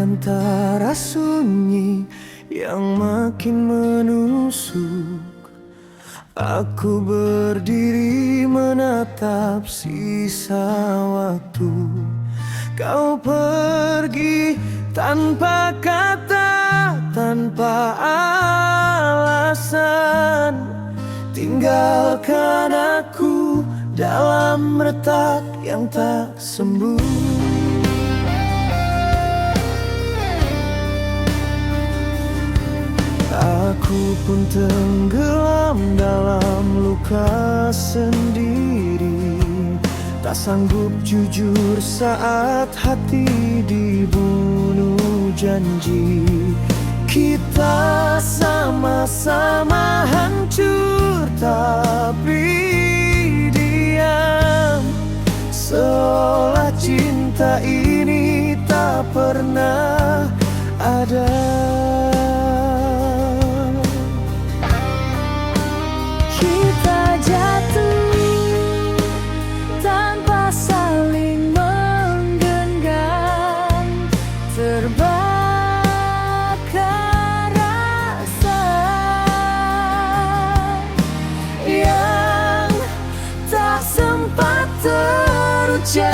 antara sunyi yang makin menusuk. Aku berdiri menatap sisa waktu. Kau pergi tanpa kata, tanpa alasan, tinggalkan aku dalam retak yang tak sembuh. Aku pun tenggelam dalam luka sendiri, tak sanggup jujur saat hati dibunuh janji. Kita sama-sama hancur tapi diam, seolah cinta ini tak pernah ada. Kita jatuh tanpa saling menggenggam, terbakar rasa yang tak sempat terucap.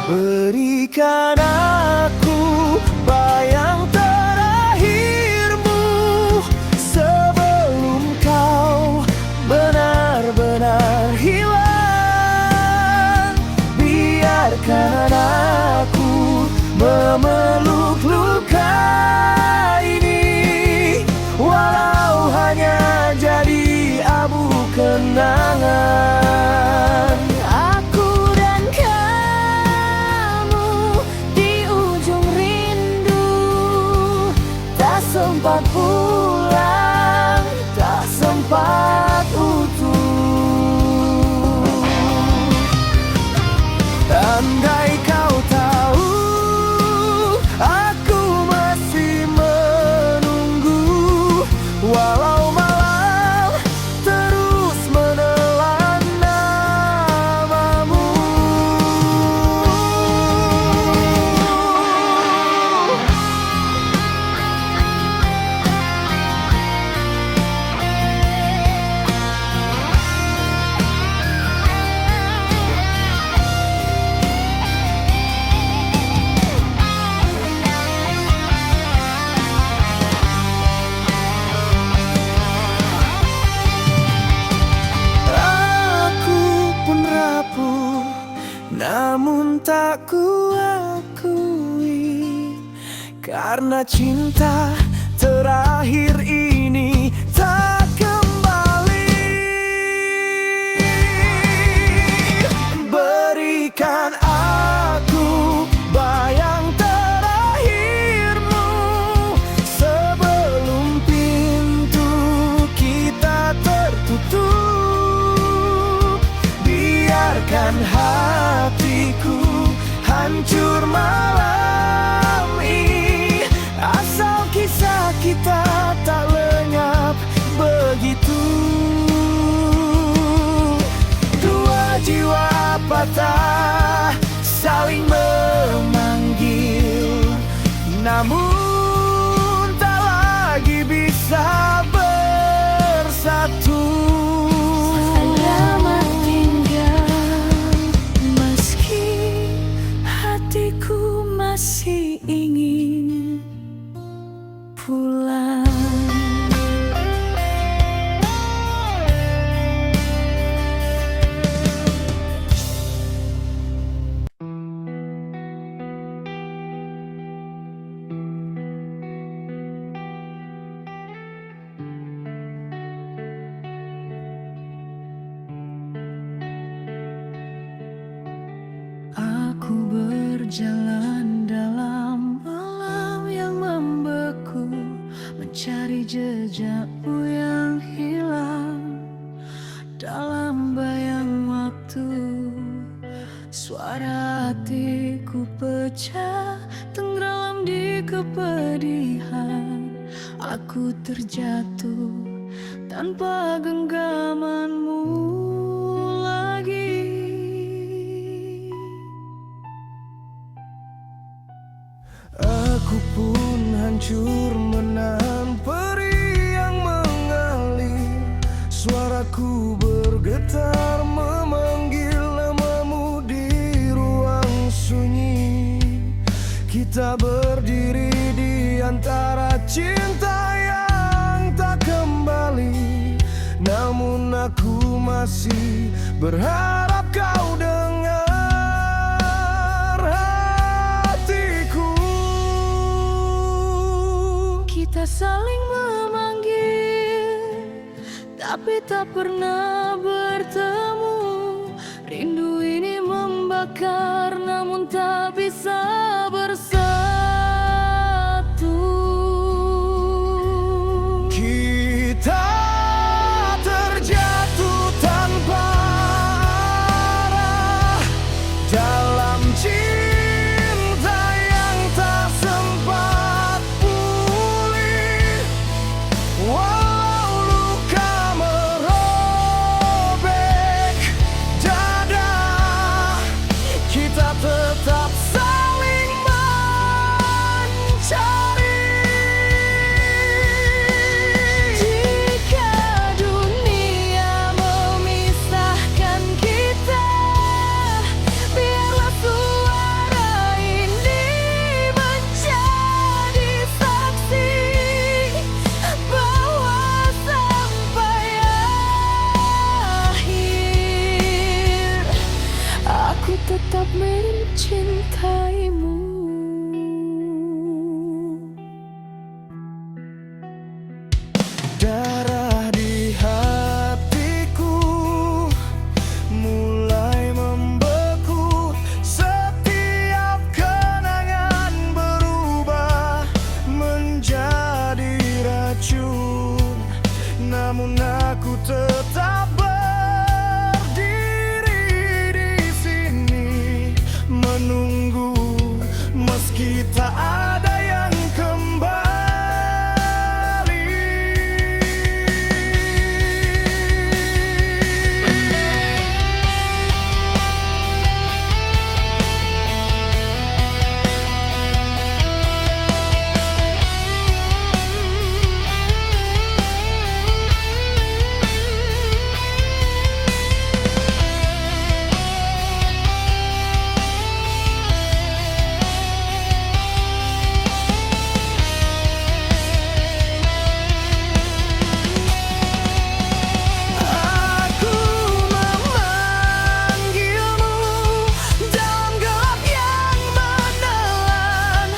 Berikan aku bayang terakhirmu sebelum kau benar-benar hilang. Biarkan aku memeluk luka ini, walau hanya jadi abu kenangan. Aku dan kamu di ujung rindu, tak sempat pulang, tak sempat utuh. Andai kau tahu, aku masih menunggu, walau malam terus menelan namamu. Aku pun rapuh, namun tak kuakui, karena cinta terakhir ini tak kembali. Berikan aku bayang terakhirmu sebelum pintu kita tertutup. Biarkan hatiku hancur malam ini, asal kisah kita tak lenyap begitu. Dua jiwa patah saling memanggil, namun tak lagi bisa bersatu. Selamat tinggal, meski hatiku masih ingin pulang. Aku berjalan dalam malam yang membeku, mencari jejakmu yang hilang dalam bayang waktu. Suara hatiku pecah, tenggelam di kepedihan. Aku terjatuh tanpa genggamanmu lagi. hancur menahan perih yang mengalir. Suaraku bergetar memanggil namamu di ruang sunyi. Kita berdiri di antara cinta yang tak kembali, namun aku masih berharap kau dengar hatiku. Kita saling memanggil, tapi tak pernah bertemu. Rindu ini membakar, namun tak bisa bersatu. Kita terjatuh tanpa arah dalam cinta yang tak sempat pulih. Walau luka merobek dada, kita tetap saling mencari. Jika dunia memisahkan kita, biarlah suara ini menjadi saksi bahwa sampai akhir aku tetap mencintaimu. Darah di hatiku mulai membeku. Setiap kenangan berubah menjadi racun, namun aku tetap berdiri di sini menunggu meski tak ada yang kembali. Aku memanggilmu dalam gelap yang menelan,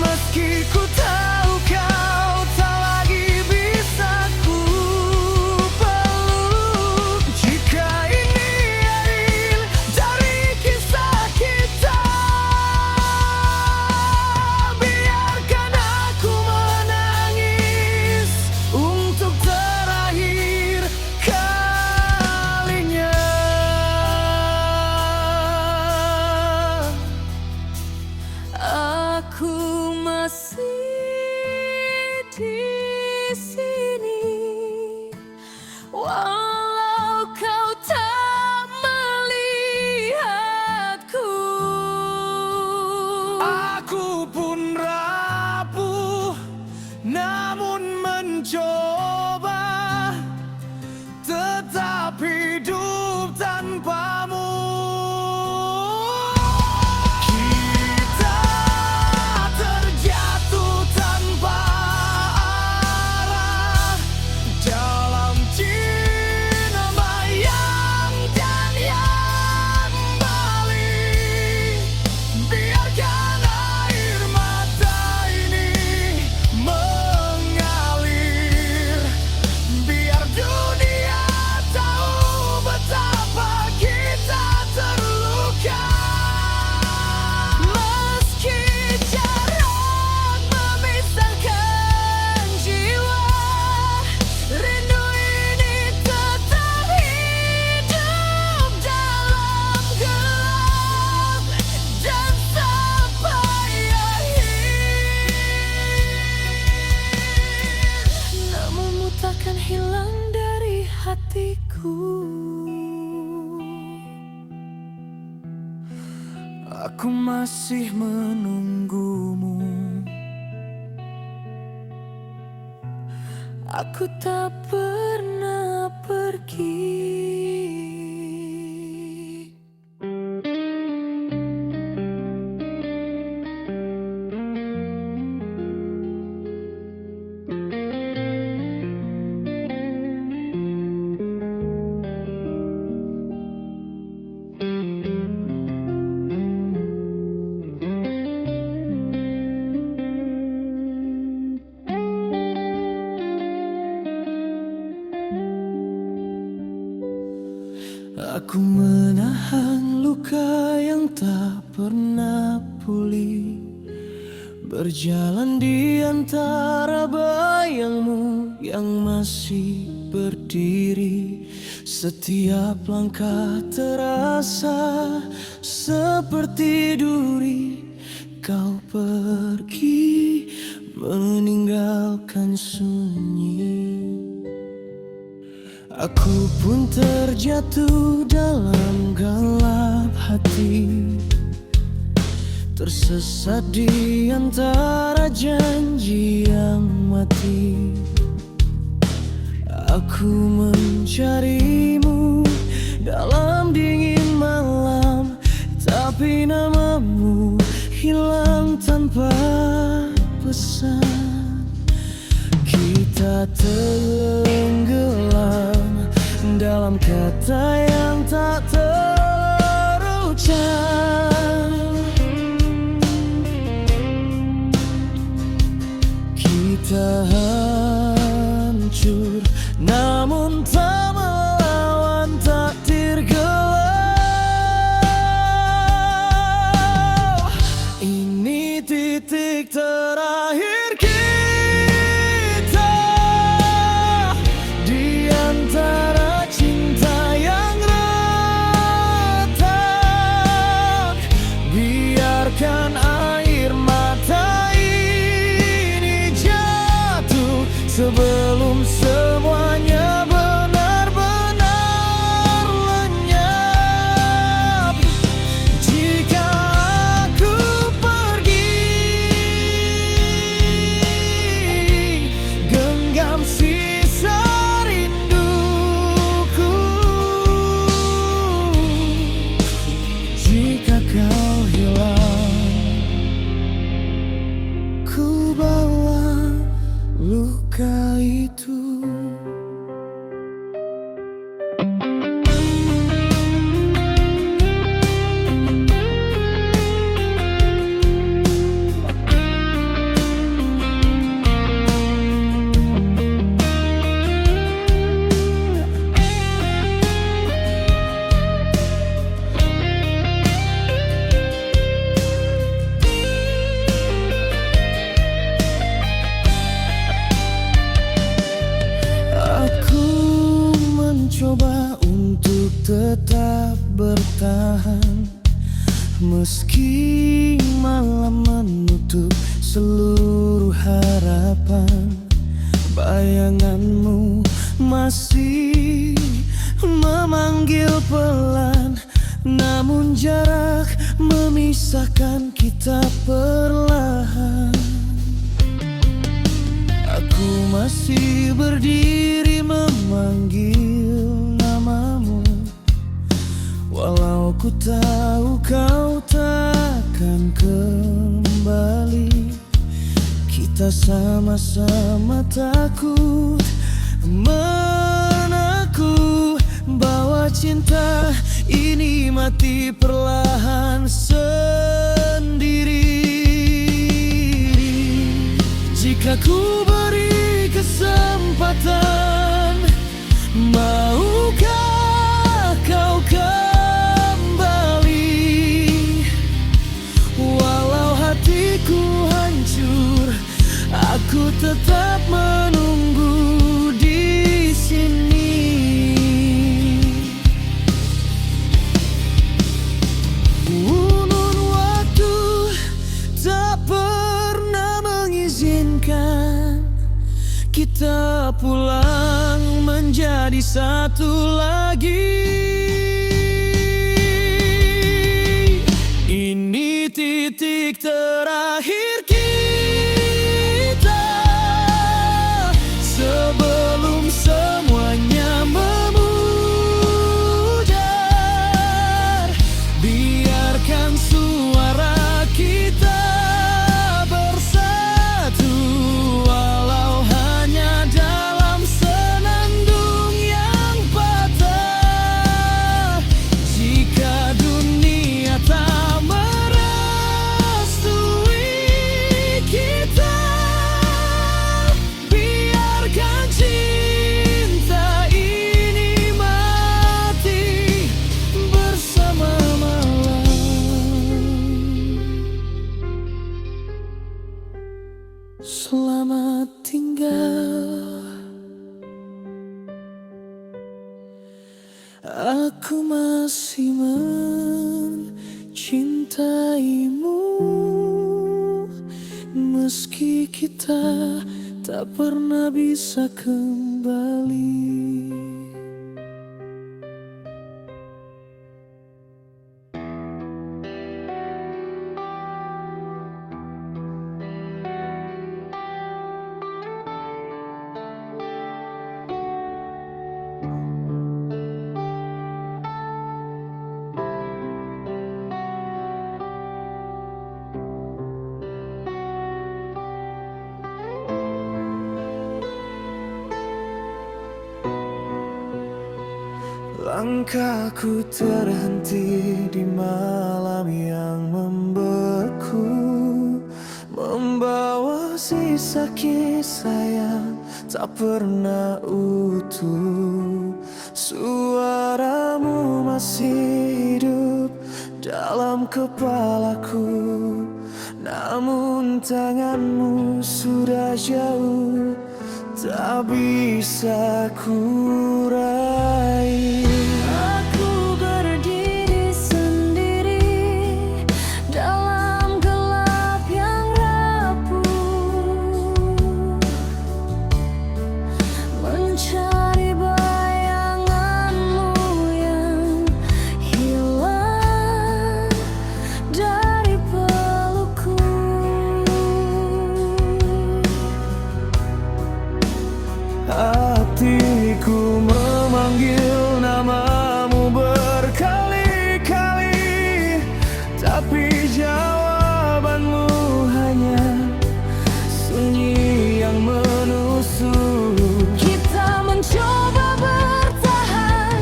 meski ku tahu kau tak lagi bisa ku peluk. Jika ini akhir dari kisah kita, biarkan aku menangis untuk terakhir kalinya. Aku masih di sini, walau kau tak melihatku. Aku pun rapuh, namun mencoba tetap hidup tanpamu. Kita terjatuh tanpa arah dalam cinta yang dan yang balik. Biarkan air mata ini mengalir, biar dunia tahu betapa kita terluka. Meski jarak memisahkan jiwa, rindu ini tetap hidup dalam gelap dan sampai akhir. Namamu takkan hilang dari hatiku. Aku masih menunggumu aku tak pernah pergi. Aku menahan luka yang tak pernah pulih, berjalan di antara bayangmu yang masih berdiri. Setiap langkah terasa seperti duri. Kau pergi meninggalkan sunyi. Aku pun terjatuh dalam gelap hati, tersesat di antara janji yang mati. Aku mencarimu dalam dingin malam, tapi namamu hilang tanpa pesan. Kita tenggelam dalam kata yang tak terucap. Kita hancur namun tak melawan takdir gelap. Ini titik terakhir kita di antara cinta yang retak. Biarkan air mata ini jatuh sebelum semuanya benar-benar lenyap. Jika aku pergi, genggam sisa rinduku. Jika kau hilang, ku bawa luka itu. Coba untuk tetap bertahan, meski malam menutup seluruh harapan. Bayanganmu masih memanggil pelan, namun jarak memisahkan kita perlahan. Aku masih berdiri memanggil namamu, walau ku tahu kau takkan kembali. Kita sama-sama takut, menakut bahwa cinta ini mati perlahan sendiri. Jika ku beri kesempatan, maukah kau kembali? Walau hatiku hancur, aku tetap menunggu di sini. Ulun waktu tak pernah mengizinkan kita pulang menjadi satu lagi. Ini titik terakhir kita sebelum biarkan suara kita bersatu, walau hanya dalam senandung yang patah. Jika dunia tak merestui kita, biarkan cinta ini mati bersama malam. Selamat tinggal, aku masih mencintaimu, meski kita tak pernah bisa kembali. Langkahku terhenti di malam yang membeku, membawa sisa kisah yang tak pernah utuh. Suaramu masih hidup dalam kepalaku, namun tanganmu sudah jauh, tak bisa kurai. Aku berdiri sendiri dalam gelap yang rapuh, mencari bayanganmu yang hilang dari pelukku. Hatiku memanggil namamu berkali-kali, tapi jawabanmu hanya sunyi yang menusuk. Kita mencoba bertahan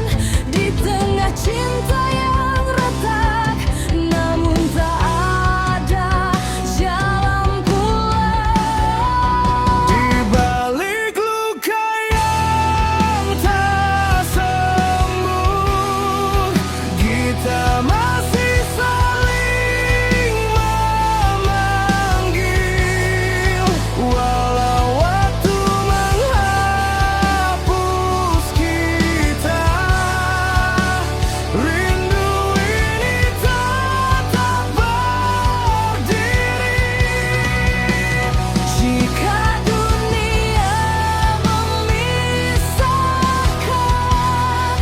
di tengah cinta yang retak, namun tak ada jalan pulang. Di balik luka yang tak sembuh, kita masih saling memanggil. Walau waktu menghapus kita, rindu ini tetap berdiri. Jika dunia memisahkan,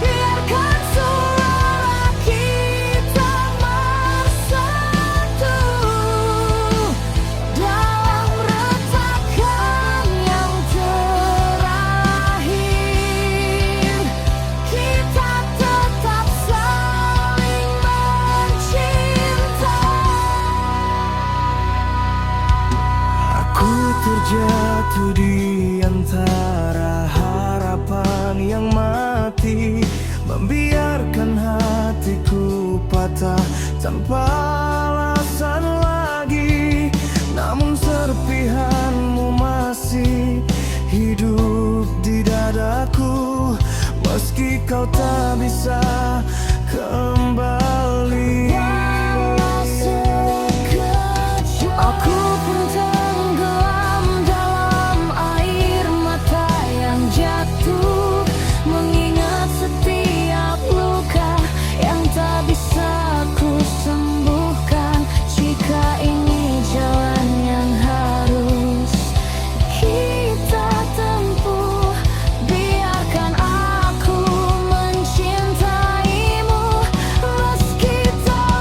biarkan suara kita bersatu dalam retakan yang terakhir. Kita tetap saling mencinta. Aku terjatuh di antara harapan yang mati, membiarkan hatiku patah tanpa alasan lagi. Namun serpihanmu masih hidup di dadaku, meski kau tak bisa kembali. Aku pun tenggelam dalam air mata yang jatuh, mengingat setiap luka yang tak bisa ku sembuhkan. Jika ini jalan yang harus kita tempuh, biarkan aku mencintaimu meski tak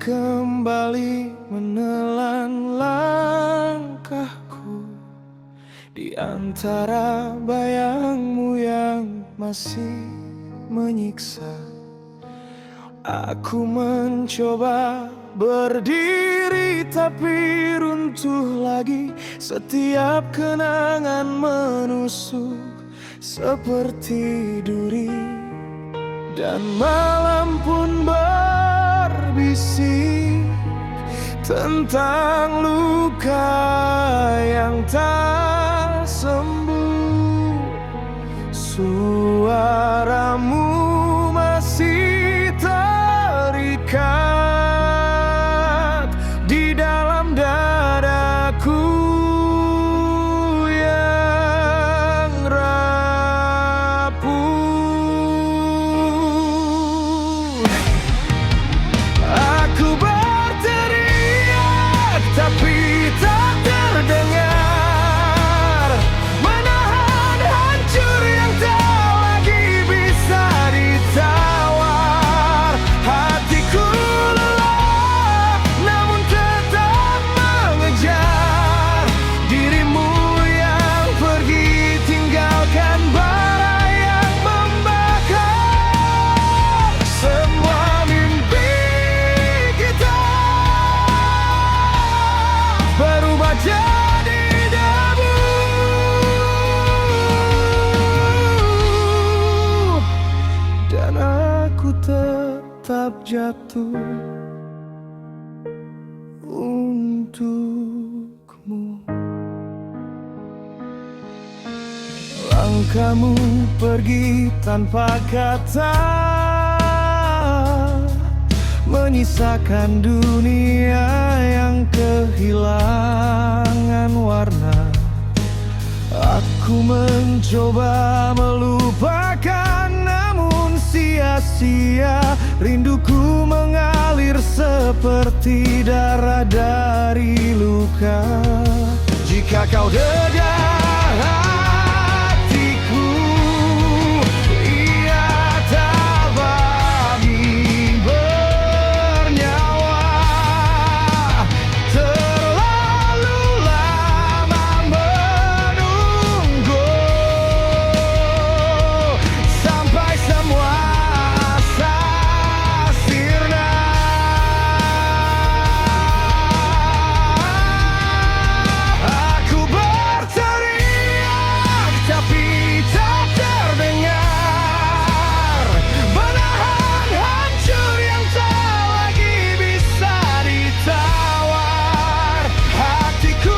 kembali menelan langkahku di antara bayangmu yang masih menyiksa. Aku mencoba berdiri tapi runtuh lagi. Setiap kenangan menusuk seperti duri, dan malam pun berbisik tentang luka yang tak sembuh. Suaramu masih terikat di dalam dadaku yang rapuh. Aku berteriak tapi tak terdengar, menahan hancur yang tak lagi bisa ditawar. Hatiku lelah namun tetap mengejar dirimu yang pergi tinggalkan bara yang membakar. Semua mimpi kita berubah jadi debu, dan aku tetap jatuh untukmu. Langkahmu pergi tanpa kata, menyisakan dunia yang kehilangan warna. Aku mencoba melupakan namun sia-sia. Rinduku mengalir seperti darah dari luka. Jika kau dedah hatiku, ia tak bagi bernyawa. Terlalu lama menunggu sampai semua asa sirna. Aku berteriak tapi tak terdengar, menahan hancur yang tak lagi bisa ditawar. Hatiku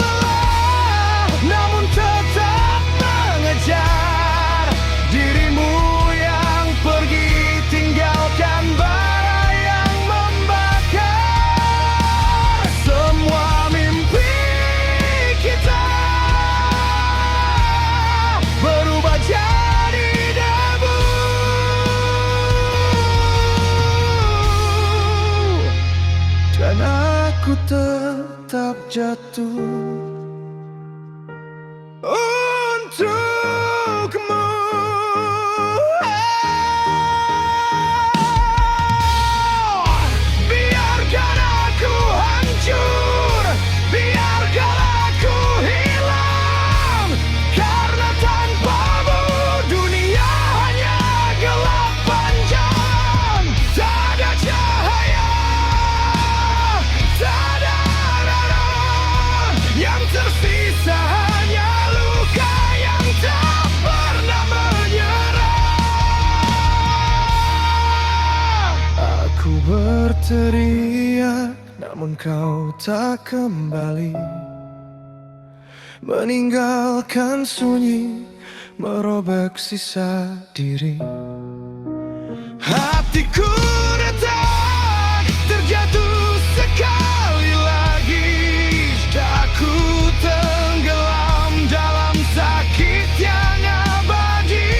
lelah namun tetap mengejar dirimu yang pergi tinggalkan bara yang membakar. Semua mimpi kita berubah jadi debu, dan aku tetap jatuh untukmu. Biarkan aku hancur, biarkan aku hilang, karena tanpamu dunia hanya gelap panjang. Tak ada cahaya, tak ada arah, yang tersisa hanya luka yang tak pernah menyerah. Aku berteriak namun kau tak kembali, meninggalkan sunyi, merobek sisa diri. Hatiku retak, terjatuh sekali lagi. Aku tenggelam dalam sakit yang abadi.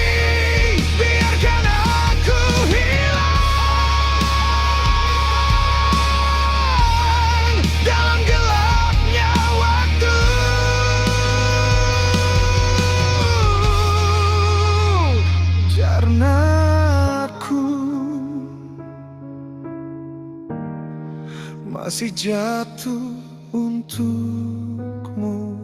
Biarkan aku hilang dalam gelapnya waktu. Karena aku masih jatuh untukmu.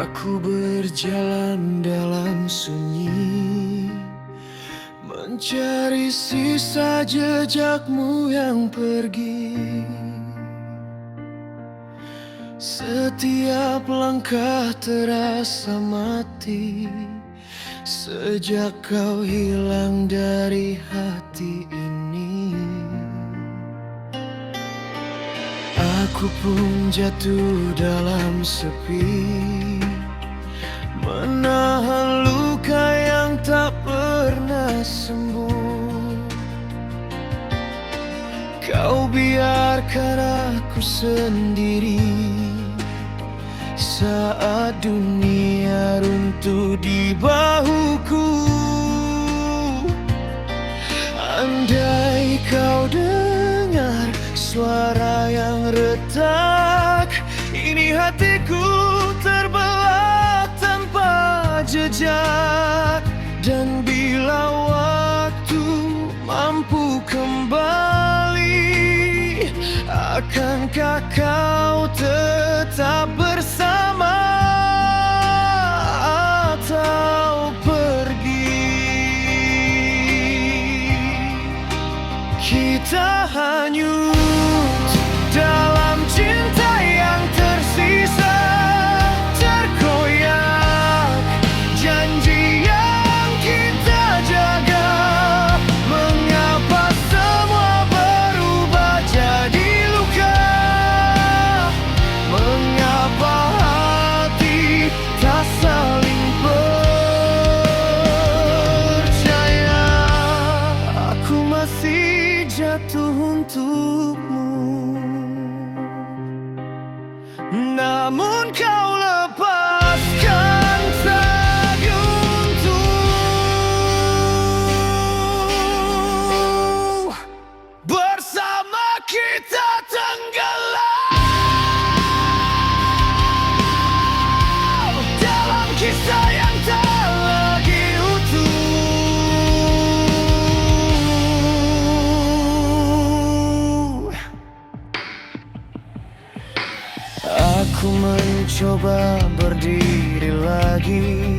Aku berjalan dalam sunyi, mencari sisa jejakmu yang pergi. Setiap langkah terasa mati sejak kau hilang dari hati ini. Aku pun jatuh dalam sepi, menahan luka yang tak pernah sembuh. Kau biarkan aku sendiri saat dunia runtuh di bahuku. Andai kau dengar suara yang retak, ini hatiku terbelah tanpa jejak. Dan bila waktu mampu kembali, akankah kau tetap bersama atau pergi? Kita hanyut dalam cinta yang tersisa, terkoyak janji yang kita jaga. Mengapa semua berubah jadi luka? Mengapa hati tak saling percaya? Aku masih jatuh untukmu, namun kau lepaskan tali untuk bersama kita tenggelam dalam kisah yang tak lagi utuh. Aku mencoba berdiri lagi,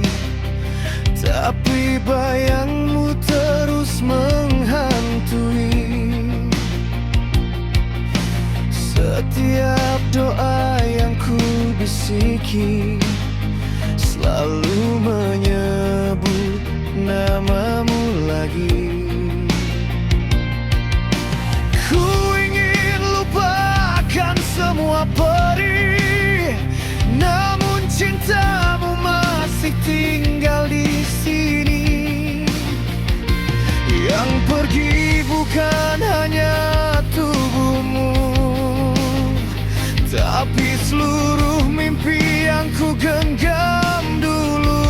tapi bayangmu terus menghantui. Setiap doa yang ku bisiki selalu menyebut namamu lagi. Ku ingin lupakan semua perih, namun cintamu masih tinggal di sini. Yang pergi bukan hanya tubuhmu, tapi seluruh mimpi yang ku genggam dulu.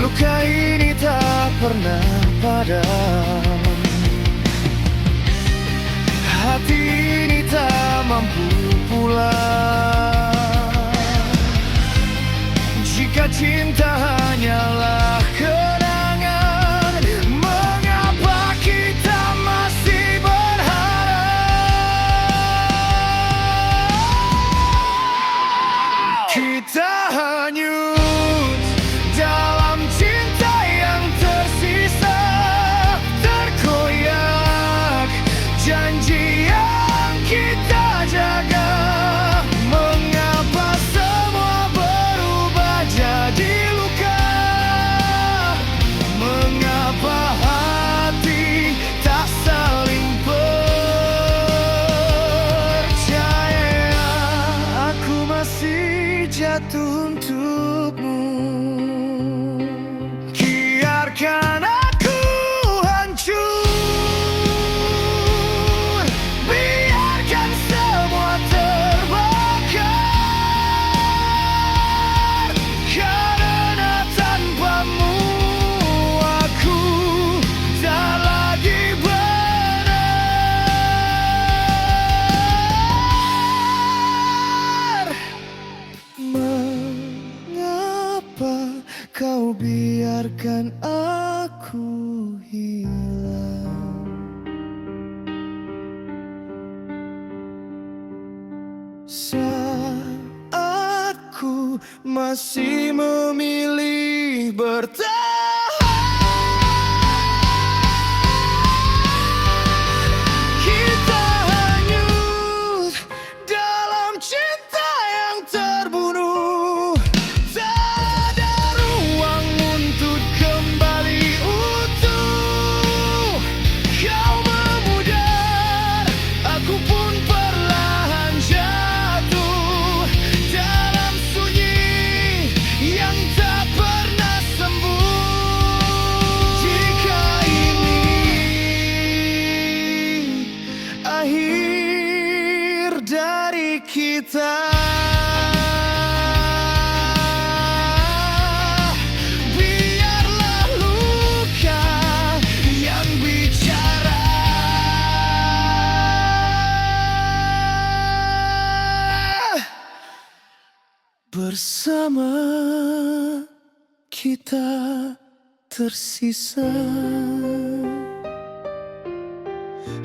Luka ini tak pernah padam, hati ini tak mampu pulang. Jika cinta hanyalah kenangan, mengapa kita masih berharap? Kita hanyut dalam cinta yang tersisa, terkoyak janji yang kita jaga. Mengapa semua berubah jadi luka? masih memilih bertahan. Kita hanyut dalam cinta yang terbunuh. Tak ada ruang untuk kembali utuh. Kau memudar, aku pun perlahan jatuh dalam sunyi yang tak pernah sembuh. Jika ini akhir dari kita, biarlah luka yang bicara. Bersama kita tersisa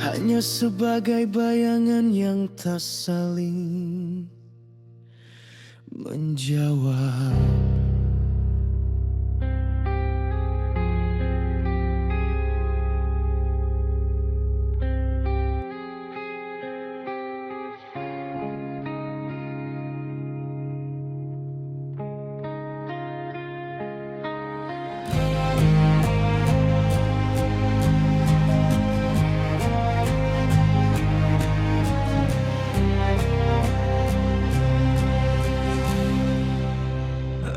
hanya sebagai bayangan yang tak saling menjawab.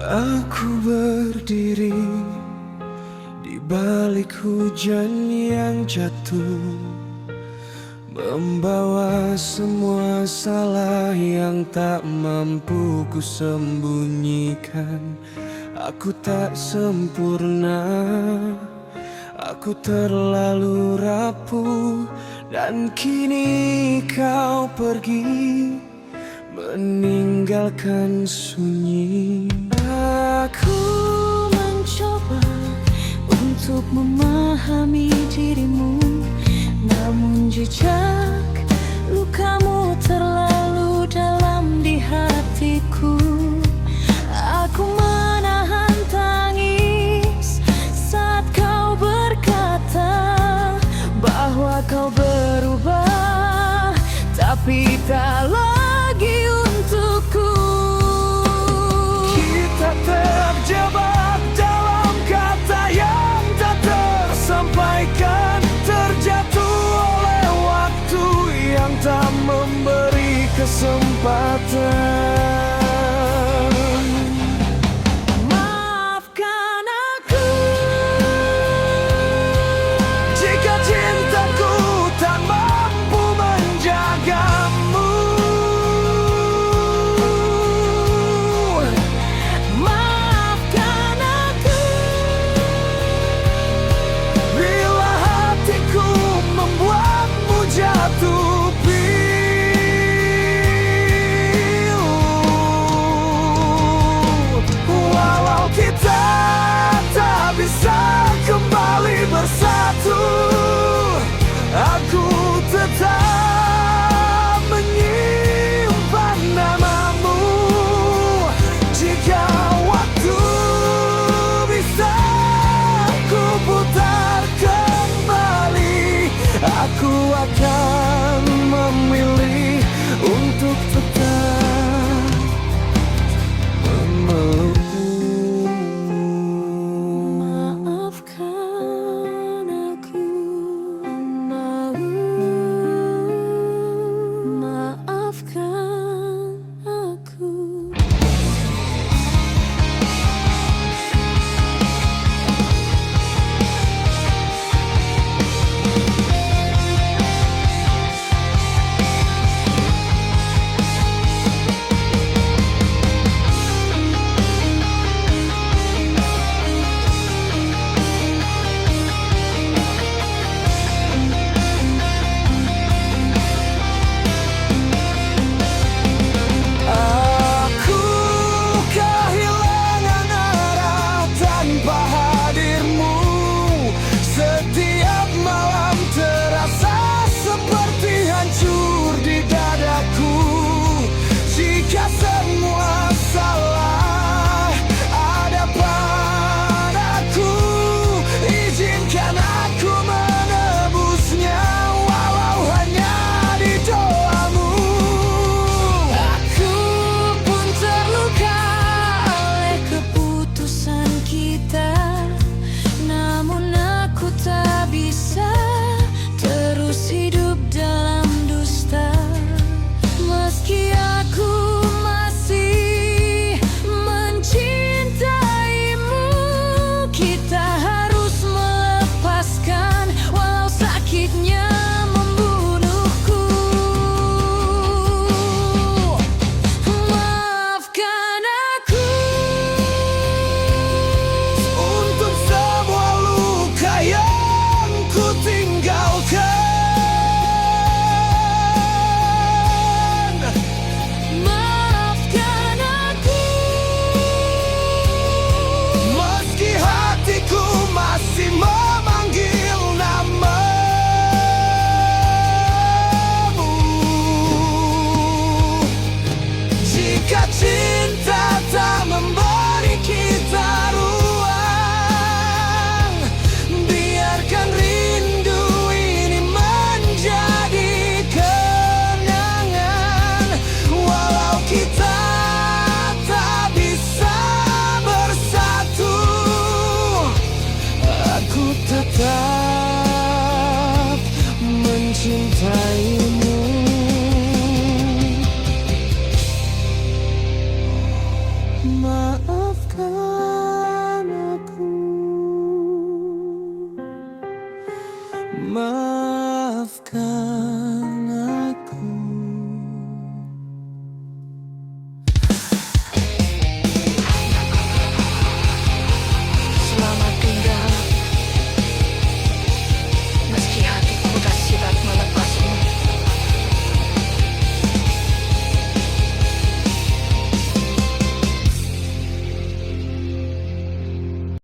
Aku berdiri di balik hujan yang jatuh, membawa semua salah yang tak mampu ku sembunyikan. Aku tak sempurna, aku terlalu rapuh, dan kini kau pergi meninggalkan sunyi. Aku mencoba untuk memahami dirimu, namun jejak lukamu terlalu dalam di hatiku. Aku menahan tangis saat kau berkata bahwa kau berubah, tapi tak lagi untukku. Kita terjebak dalam kata yang tak tersampaikan, terjatuh oleh waktu yang tak memberi kesempatan. Maafkan aku Jika cintaku tak mampu menjagamu, maafkan aku bila hatiku membuatmu jatuh pilu. Walau kita tak bisa kembali bersatu, aku tetap menyimpan namamu. Jika waktu bisa ku putar kembali, aku akan memilih untuk tetap memelukmu. Maafkan aku, maafkan aku. Maafkan